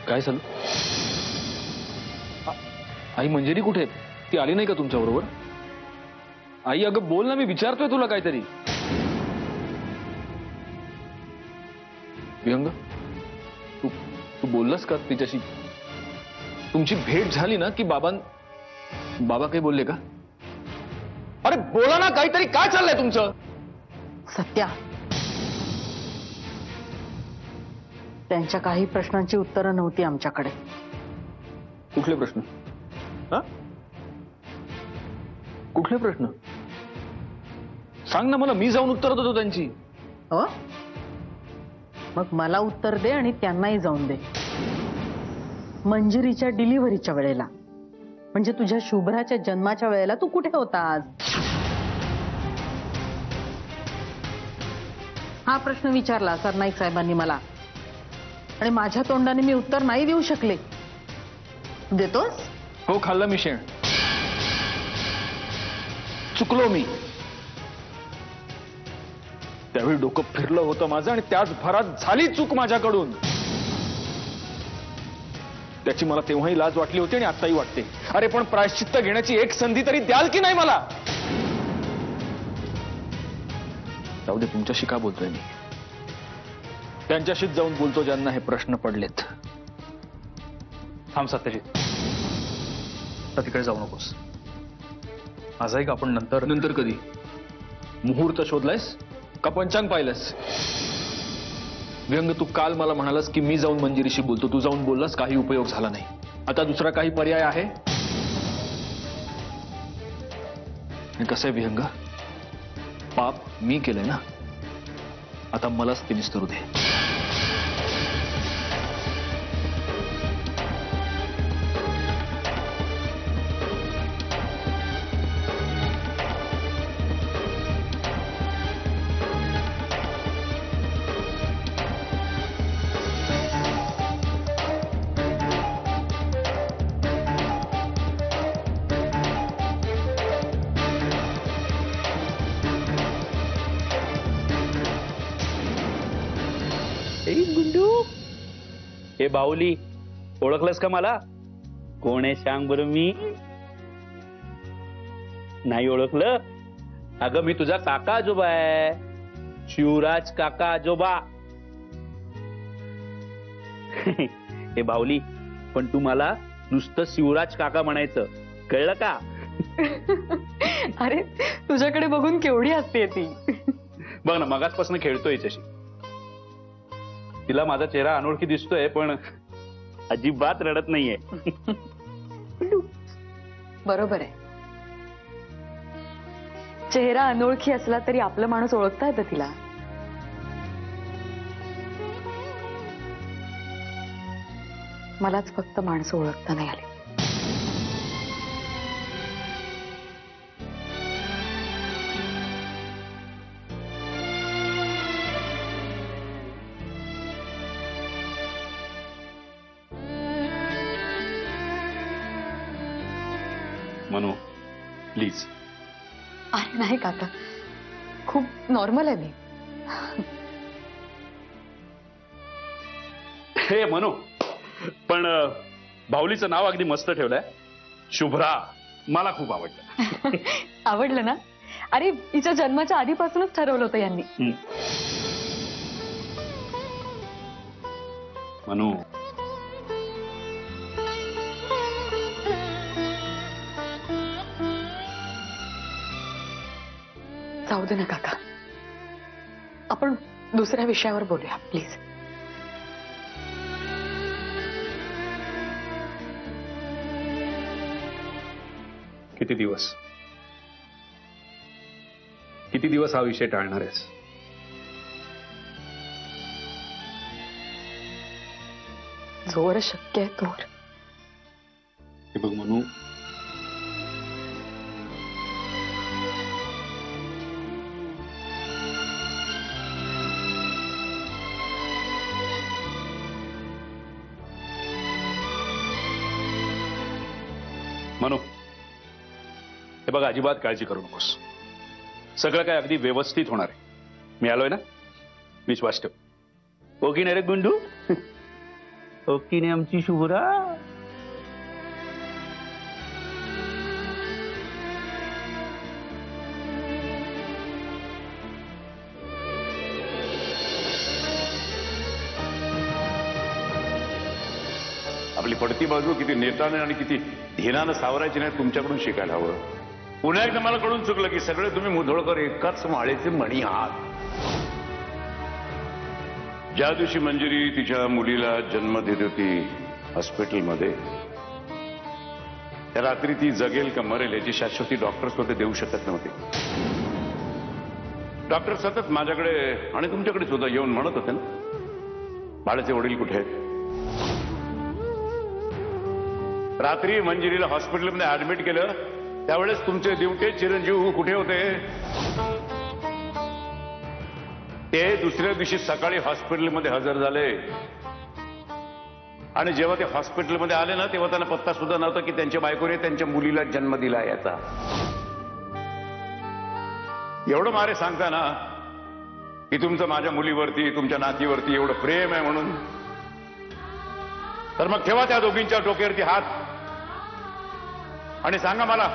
काय झालं? आई मंजिरी कुठे? ती आली नाही का तुमच्या बरोबर? आई अगं बोल ना, मी विचारतोय तुला काहीतरी. विहंग, तू बोललास का तिच्याशी? तुमची भेट झाली ना की बाबा काही बोलले का? अरे बोला ना काहीतरी, काय चाललंय तुमचं? सत्या, त्यांच्या काही प्रश्नांची उत्तरं नव्हती आमच्याकडे. कुठले प्रश्न? हा? कुठले प्रश्न? सांग ना मला, मी जाऊन उत्तर देतो त्यांची. हो, मग मला उत्तर दे आणि त्यांनाही जाऊन दे. मंजिरीच्या डिलिव्हरीच्या वेळेला, म्हणजे तुझ्या शुभ्राच्या जन्माच्या वेळेला तू कुठे होतास? हा प्रश्न विचारला सरनाईक साहेबांनी मला आणि माझ्या तोंडाने मी उत्तर नाही देऊ शकले. देतोस? हो, खाल्लं मी शेण. चुकलो मी. त्यावेळी डोकं फिरलं होतं माझं आणि त्याच भरात झाली चूक माझ्याकडून. त्याची मला तेव्हाही लाज वाटली होती आणि आताही वाटते. अरे पण प्रायश्चित्त घेण्याची एक संधी तरी द्याल की नाही मला? जाऊ दे, तुमच्याशी का बोलतोय मी? त्यांच्याशीच जाऊन बोलतो ज्यांना हे प्रश्न पडलेत. थांब सत्यजित, तर तिकडे जाऊ नकोस. माझा एक आपण नंतर कधी? मुहूर्त शोधलायस का पंचांग पाहिलंस? विहंग, तू काल मला म्हणालास की मी जाऊन मंजिरीशी बोलतो. तू जाऊन बोललास, काही उपयोग झाला नाही. आता दुसरा काही पर्याय आहे? कसं आहे विहंग, पाप मी केलंय ना, आता मलाच ते निस्तरू दे. गुंडू, हे बाहुली, ओळखलंस का मला? कोण आहे सांग बरं? मी नाही ओळखलं? अगं मी तुझा काका आजोबा आहे, शिवराज काका आजोबा. हे बाहुली, पण तू मला नुसतं शिवराज काका म्हणायचं, कळलं का? अरे तुझ्याकडे बघून केवढी हसते ती. बघ ना, मगाचपासून खेळतोय याच्याशी. तिला माझा चेहरा अनोळखी दिसतोय पण अजिबात रडत नाहीये. बरोबर आहे. चेहरा अनोळखी असला तरी आपला माणूस ओळखता येतं तिला. मलाच फक्त माणसं ओळखता नाही आली. मनू, प्लीज. अरे नाही काका, खूप नॉर्मल आहे मी. हे मनू, पण बाहुलीचं नाव अगदी मस्त ठेवलंय, शुभ्रा. मला खूप आवडलं. आवडलं ना? अरे तिच्या जन्माच्या आधीपासूनच ठरवलं होतं यांनी. मनू, जाऊ दे ना काका, आपण दुसऱ्या विषयावर बोलूया प्लीज. किती दिवस हा विषय टाळणार आहेस? जोवर शक्य आहे तोवर. हे बघ मनू, हे बघ, अजिबात काळजी करू नकोस. सगळं काय अगदी व्यवस्थित होणार आहे. मी आलोय ना, विश्वास ठेव. हो की नाही रे गुंडू? ओके ने आमची शुभ्रा. आपली पडती बाजू किती नेटाने आणि किती धिनानं सावरायची नाही तुमच्याकडून शिकायला हवं. पुन्हा एकदा मला कळून चुकलं की सगळे तुम्ही मुधोळकर एकाच माळेचे मणी आहात. ज्या दिवशी मंजिरी तिच्या मुलीला जन्म देत होती हॉस्पिटलमध्ये, त्या रात्री ती जगेल का मरेल याची शाश्वती डॉक्टर स्वतः देऊ शकत नव्हते. डॉक्टर सतत माझ्याकडे आणि तुमच्याकडे सुद्धा येऊन म्हणत होते ना, बाळाचे वडील कुठे आहेत. रात्री मंजिरीला हॉस्पिटलमध्ये ऍडमिट केलं त्यावेळेस तुमचे दिवटे चिरंजीव कुठे होते. ते दुसऱ्या दिवशी सकाळी हॉस्पिटलमध्ये हजर झाले आणि जेव्हा ते हॉस्पिटलमध्ये आले ना तेव्हा त्यांना पत्ता सुद्धा नव्हता की त्यांच्या बायकोने त्यांच्या मुलीला जन्म दिला याचा. एवढं मारे सांगता ना की तुमचं माझ्या मुलीवरती तुमच्या नातीवरती एवढं प्रेम आहे म्हणून, तर मग ठेवा त्या दोघींच्या डोक्यावरती हात आणि सांगा मला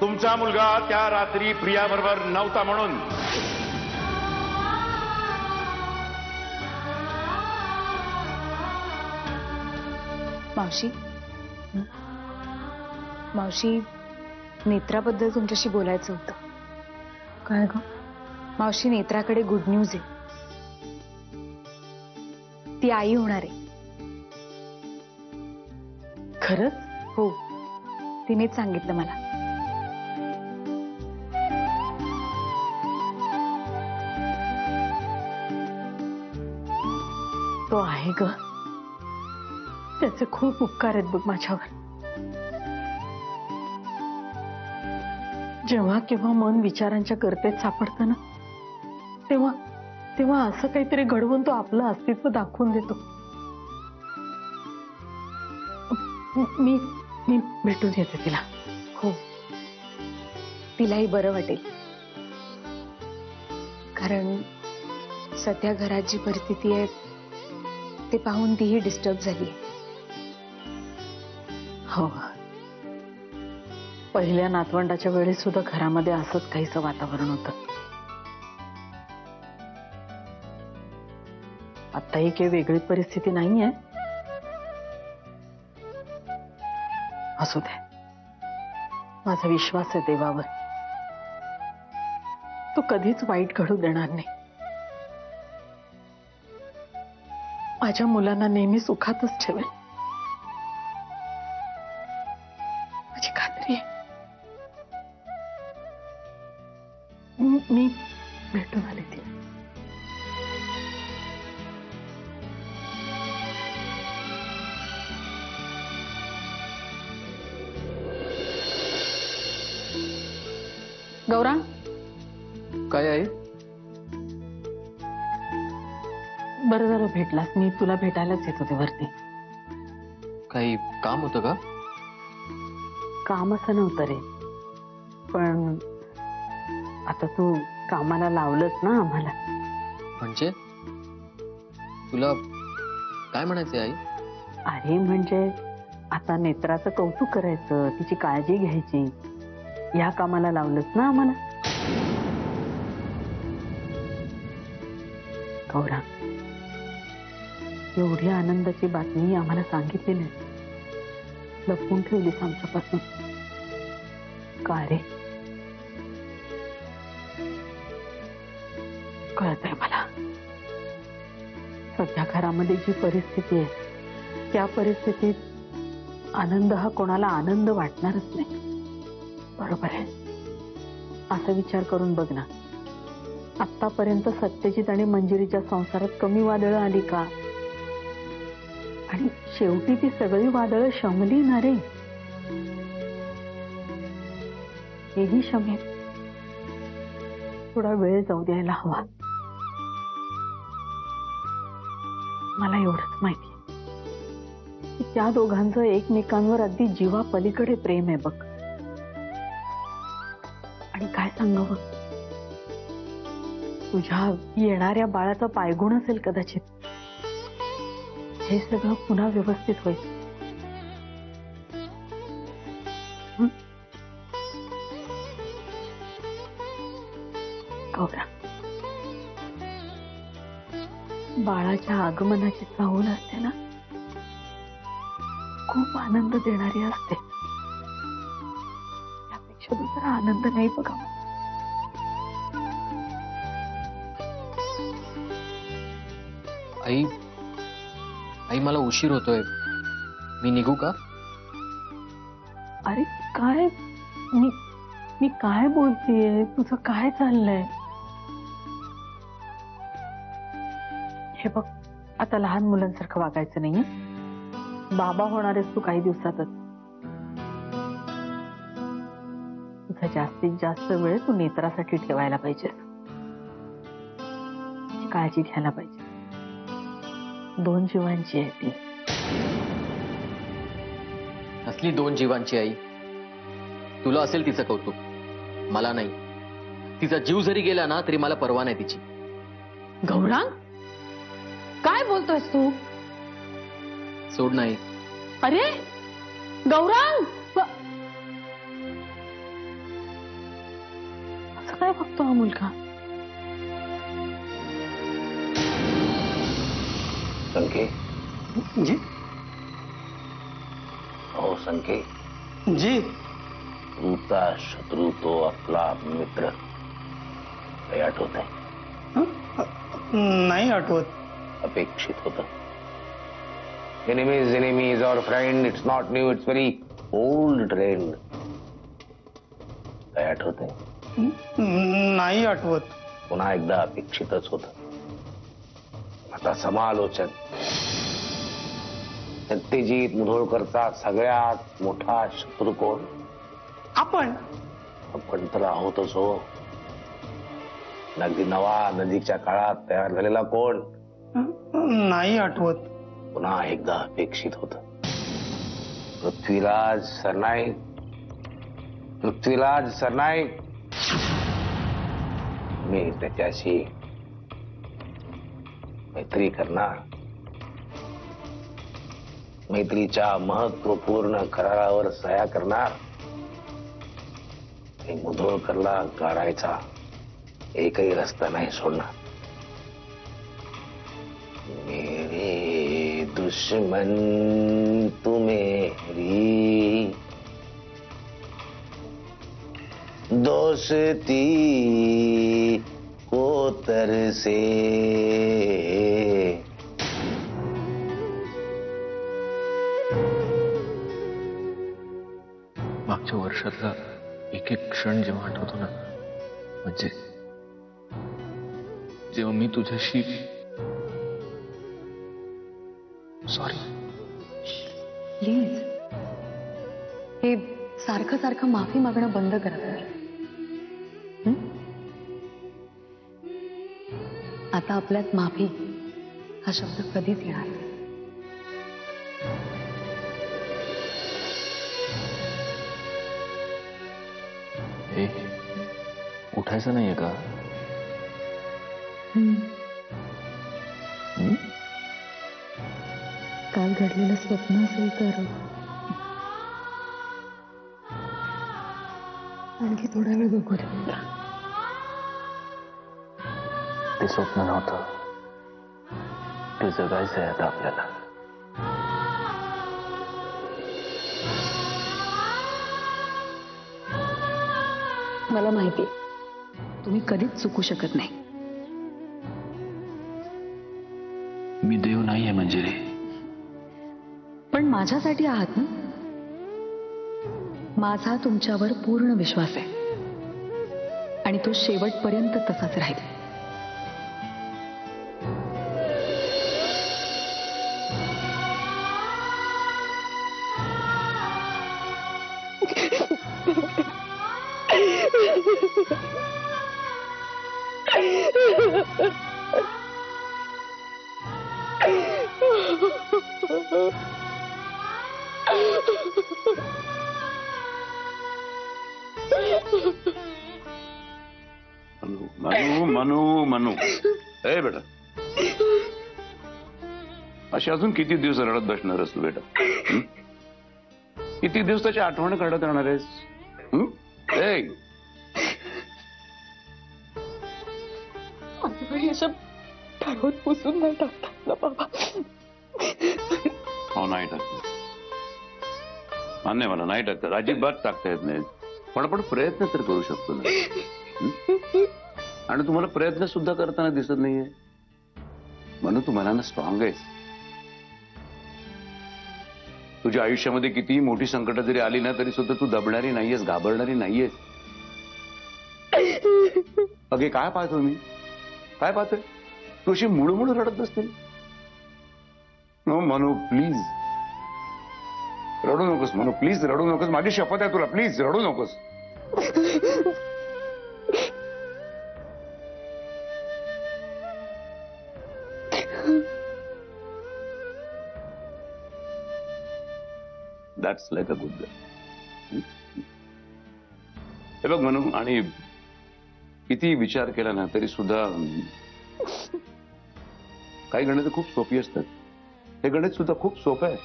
तुमचा मुलगा त्या रात्री प्रियाबरोबर नव्हता म्हणून. मावशी, मावशी नेत्राबद्दल तुमच्याशी बोलायचं होतं. काय ग? मावशी, नेत्राकडे गुड न्यूज आहे. ती आई होणार आहे. खरंच? हो, तिनेच सांगितलं मला. तो आहे ग, त्याचे खूप उपकार आहेत बघ माझ्यावर. जेव्हा केव्हा मन विचारांच्या गर्तेत सापडतं ना, तेव्हा तेव्हा असं काहीतरी घडवून तो आपलं अस्तित्व दाखवून देतो. मी मी भेटून येते तिला. हो, तिलाही बरं वाटेल. कारण सध्या घरात जी परिस्थिती आहे ते पाहून तीही डिस्टर्ब झाली. हो, पहिल्या नातवंडाच्या वेळेस सुद्धा घरामध्ये असंच काहीसं वातावरण होतं. आताही काही वेगळी परिस्थिती नाहीये. असू दे, माझा विश्वास आहे देवावर. तो कधीच वाईट घडू देणार नाही. माझ्या मुलांना नेहमी सुखातच ठेवेल, माझी खात्री आहे. मी भेटून आले तिला. गौरा, काय आहे? बरं झालं भेटलास. मी तुला भेटायलाच येत होते वरती. काही काम होतं का? काम असं नव्हतं रे, पण आता तू कामाला लावलंच ना आम्हाला. म्हणजे तुला काय म्हणायचंय आई? अरे म्हणजे आता नेत्राचं कौतुक करायचं, तिची काळजी घ्यायची, या कामाला लावलंच ना आम्हाला. गौरा, एवढी आनंदाची बातमी आम्हाला सांगितली नाही, लपवून ठेवलीस आमच्यापासून. का रे? कळतंय मला. सध्या घरामध्ये जी परिस्थिती आहे त्या परिस्थितीत आनंद हा कोणाला आनंद वाटणारच नाही. बरोबर आहे. असा विचार करून बघ ना, आतापर्यंत सत्यजित आणि मंजिरीच्या संसारात कमी वादळं आली का? आणि शेवटी ती सगळी वादळं शमली ना रे. हेही शमेल. थोडा वेळ जाऊ द्यायला हवा. मला एवढंच माहिती की त्या दोघांचं एकमेकांवर अगदी जीवा पलीकडे प्रेम आहे बघ. आणि काय सांगावं, तुझ्या येणाऱ्या बाळाचा पायगुण असेल कदाचित. हे सगळं पुन्हा व्यवस्थित होईल. हं? गौरा, बाळाच्या आगमनाची चाहूल असते ना, खूप आनंद देणारी असते. यापेक्षा दुसरा आनंद नाही बघा. आई आई मला उशीर होतोय, मी निघू का? अरे काय, मी काय बोलतेय, तुझं काय चाललंय? हे बघ, आता लहान मुलांसारखं वागायचं नाहीये. बाबा होणार आहेस तू काही दिवसातच. तुझा जास्तीत जास्त वेळ तू नेत्रासाठी ठेवायला पाहिजे, काळजी घ्यायला पाहिजे. 2 जीवांची आहे ती. असली 2 जीवांची आई. तुला असेल तिचं कौतुक, मला नाही. तिचा जीव जरी गेला ना तरी मला पर्वा नाही तिची. गौरांग, काय बोलतोयस तू? सोड नाही. अरे गौरांग, असं काय बघतो हा मुलगा? संके जी हो संके जी. तुमचा शत्रू तो आपला मित्र काही आठवत आहे? नाही आठवत. अपेक्षित होतं. enemies or friend, it's not new, it's very old trend. काय आठवत आहे? नाही आठवत. पुन्हा एकदा अपेक्षितच होत. आता समालोचन. सत्यजित मुधोळकरचा सगळ्यात मोठा शत्रू कोण? आपण तर आहोतच हो. अगदी नवा नदीच्या काळात तयार झालेला कोण? नाही आठवत. पुन्हा एकदा अपेक्षित होत. पृथ्वीराज सरनाईक. पृथ्वीराज सरनाईक. मी त्याच्याशी मैत्री करणार. मैत्रीच्या महत्वपूर्ण करारावर सह्या करणार. मुधोळकरला गाडायचा एकही रस्ता नाही सोडणार. मेरे दुश्मन तू मेरी दोस्ती को तरसे. मागच्या वर्षातला एक एक क्षण जेव्हा आठवतो ना, म्हणजे जेव्हा मी तुझ्याशी सॉरी. प्लीज, हे सारखं सारखं माफी मागणं बंद करा. आता आपल्यात माफी हा शब्द कधीच येणार नाही. हे उठायचं नाहीये का? काल घडलेलं स्वप्न असेल तर आणखी थोडा वेळ बघू दे. ते स्वप्न नव्हतं, ते जगायचंय आता आपल्याला. मला माहिती तुम्ही कधीच चुकू शकत नाही. मी देव नाहीये मंजिरी, पण माझ्यासाठी आहात ना. माझा तुमच्यावर पूर्ण विश्वास आहे आणि तो शेवटपर्यंत तसाच राहील. मनू मनू मनू ए बेटा, अशी अजून किती दिवस रडत बसणारच तू बेटा? हं? किती दिवस त्याची आठवण काढत राहणार आहेस? हं? ए, आजोबा असं ठरवून पुसून नाही टाकतात ना बाबा. हो नाही टाकत, मान्य मला नाही टाकतात, अजिबात टाकता येत नाही, पण आपण प्रयत्न तर करू शकतो ना. हं? आणि तुम्हाला प्रयत्न सुद्धा करताना दिसत नाहीये म्हणून तू मनानं स्ट्रॉंग आहेस. तुझ्या आयुष्यामध्ये कितीही मोठी संकट जरी आली ना तरी सुद्धा तू दबणारी नाहीयेस, घाबरणारी नाहीयेस. अगे काय पाहतो मी, काय पाहतोय? तू अशी मुळमुळ रडत बसते. नो मनू प्लीज रडू नकोस, मनू प्लीज रडू नकोस, माझी शपथ आहे तुला, प्लीज रडू नकोस. That's like a good girl. हे बघ म्हणून, आणि किती विचार केला ना तरी सुद्धा काही गणित खूप सोपी असतात. हे गणित सुद्धा खूप सोपं आहे.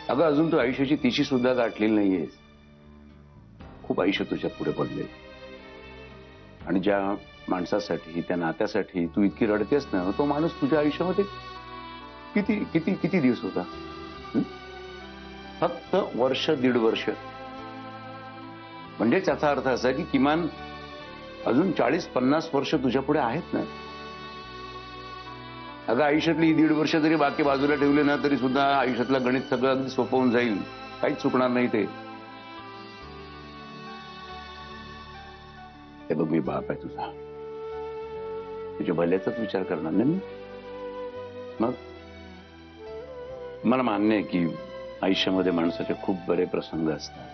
अगं अजून तू आयुष्याची तिची सुद्धा गाठलेली नाहीयेस. खूप आयुष्य तुझ्या पुढे पडले आणि ज्या माणसासाठी, त्या नात्यासाठी तू इतकी रडतेस ना, तो माणूस तुझ्या आयुष्यामध्ये किती किती किती दिवस होता? फक्त वर्ष, 1.5 वर्ष. म्हणजे त्याचा अर्थ असा की किमान अजून 40-50 वर्ष तुझ्या पुढे आहेत ना. अगं आयुष्यातली 1.5 वर्ष जरी बाकी बाजूला ठेवले ना तरी सुद्धा आयुष्यातलं गणित सगळं अगदी सोपं होऊन जाईल, काहीच चुकणार नाही ते. हे बघ मी बाप आहे तुझा, तुझ्या भल्याचाच विचार करणार नाही मी. मग मला मान्य आहे की आयुष्यामध्ये माणसाचे खूप बरे प्रसंग असतात,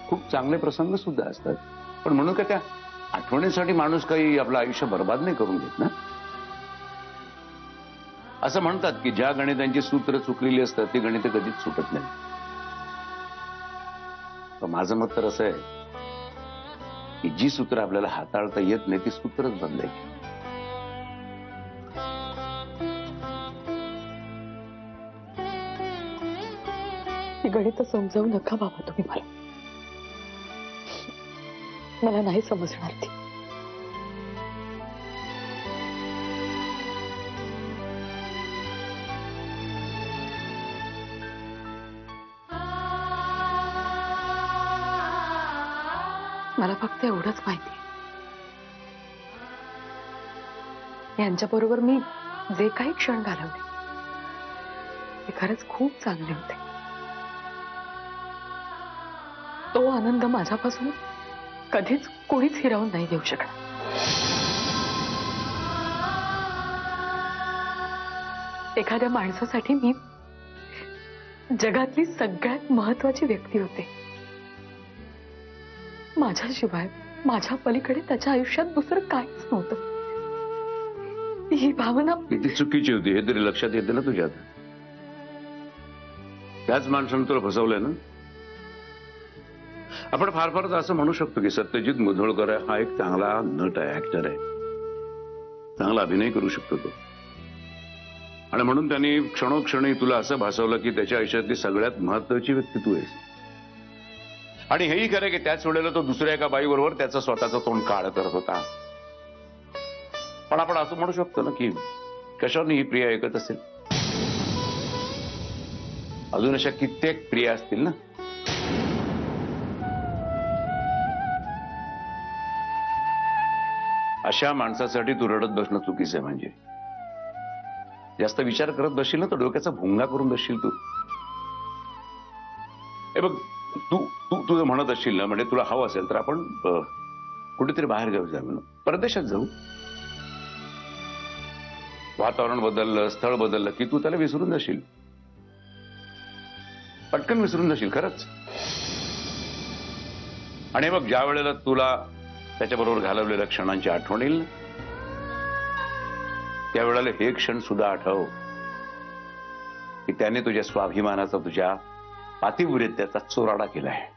खूप चांगले प्रसंग सुद्धा असतात, पण म्हणून का त्या आठवणीसाठी माणूस काही आपलं आयुष्य बर्बाद नाही करून घेत ना. असं म्हणतात की ज्या गणितांची सूत्र चुकलेली असतात ती गणित कधीच सुटत नाही. पण माझं मत तर असं आहे की जी सूत्र आपल्याला हाताळता येत नाही ती सूत्रच बदलायची. ही गणित समजावू नका बाबा तुम्ही मला. मला नाही समजणार ती. मला फक्त एवढंच माहिती, यांच्याबरोबर मी जे काही क्षण घालवले ते खरंच खूप चांगले होते. तो आनंद माझ्यापासून कधीच कोणीच हिरावून नाही देऊ शकणार. एखाद्या माणसासाठी मी जगातली सगळ्यात महत्वाची व्यक्ती होते. माझ्याशिवाय, माझ्या पलीकडे त्याच्या आयुष्यात दुसरं काहीच नव्हतं. ही भावना किती चुकीची होती हे तरी लक्षात येते ना तुझ्यात. त्याच माणसानं तुला फसवलंय ना. आपण फार फार असं म्हणू शकतो की सत्यजित मुधोळकर हा एक चांगला नट आहे, ऍक्टर आहे, चांगला अभिनय करू शकतो तो, आणि म्हणून त्यांनी क्षणोक्षणी तुला असं भासवलं की त्याच्या आयुष्यातली सगळ्यात महत्वाची व्यक्ती तू आहेस. आणि हेही खरं की त्याच वेळेला तो दुसऱ्या एका बाईबरोबर त्याचं स्वतःचं तोंड काळ करत होता. पण आपण असं म्हणू शकतो ना की कशाने ही प्रिया ऐकत असेल. अजून अशा कित्येक प्रिया असतील ना. अशा माणसासाठी तू रडत बसणं चुकीचं आहे. म्हणजे जास्त विचार करत बसशील ना तर डोक्याचा भुंगा करून बसशील तू. हे बघ, तू तू तुझं म्हणत असशील ना, म्हणजे तुला हवं असेल तर आपण कुठेतरी बाहेर गावी जाऊ, परदेशात जाऊ. वातावरण बदललं, स्थळ बदललं की तू त्याला विसरून जाशील, पटकन विसरून जाशील खरंच. आणि मग ज्या वेळेला तुला त्याच्याबरोबर घालवलेल्या क्षणांची आठवण येईल त्यावेळेला हे क्षण सुद्धा आठव की त्याने तुझ्या स्वाभिमानाचा, तुझ्या पातिव्रत्याचा चोराडा केलाय.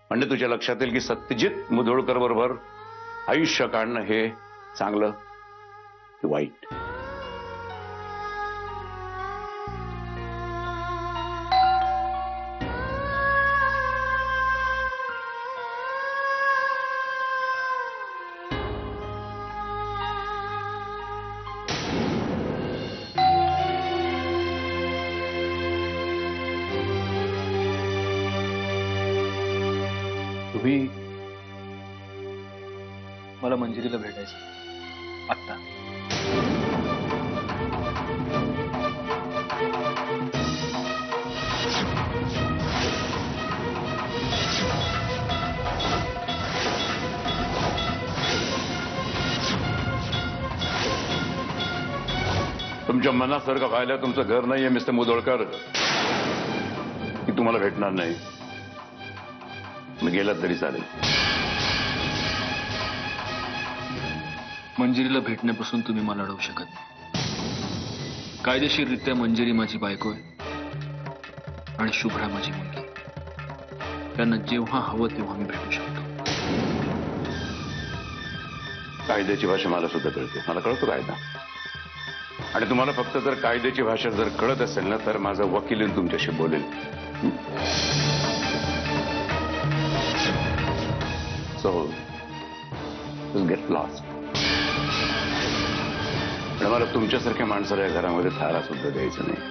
म्हणजे तुझ्या लक्षात येईल की सत्यजित मुधोळकर बरोबर आयुष्य काढणं हे चांगलं की वाईट. तुम्ही मला मंजिरीला भेटायचं आत्ता. तुमच्या मनासारखं व्हायला तुमचं घर नाहीये मिस्टर मुधोळकर, की तुम्हाला भेटणार नाही. मी गेलात तरी चालेल. मंजिरीला भेटण्यापासून तुम्ही मला अडवू शकत नाही. कायदेशीररित्या मंजिरी माझी बायको आहे आणि शुभ्रा माझी मुलगी. त्यांना जेव्हा हवं तेव्हा मी भेटू शकतो. कायद्याची भाषा मला सुद्धा कळते, मला कळतो कायदा. आणि तुम्हाला फक्त जर कायद्याची भाषा जर कळत असेल ना, तर माझा वकील येऊन तुमच्याशी बोलेल. So get lost. आणि मला तुमच्यासारख्या माणसाला या घरामध्ये थारा सुद्धा द्यायचं नाही.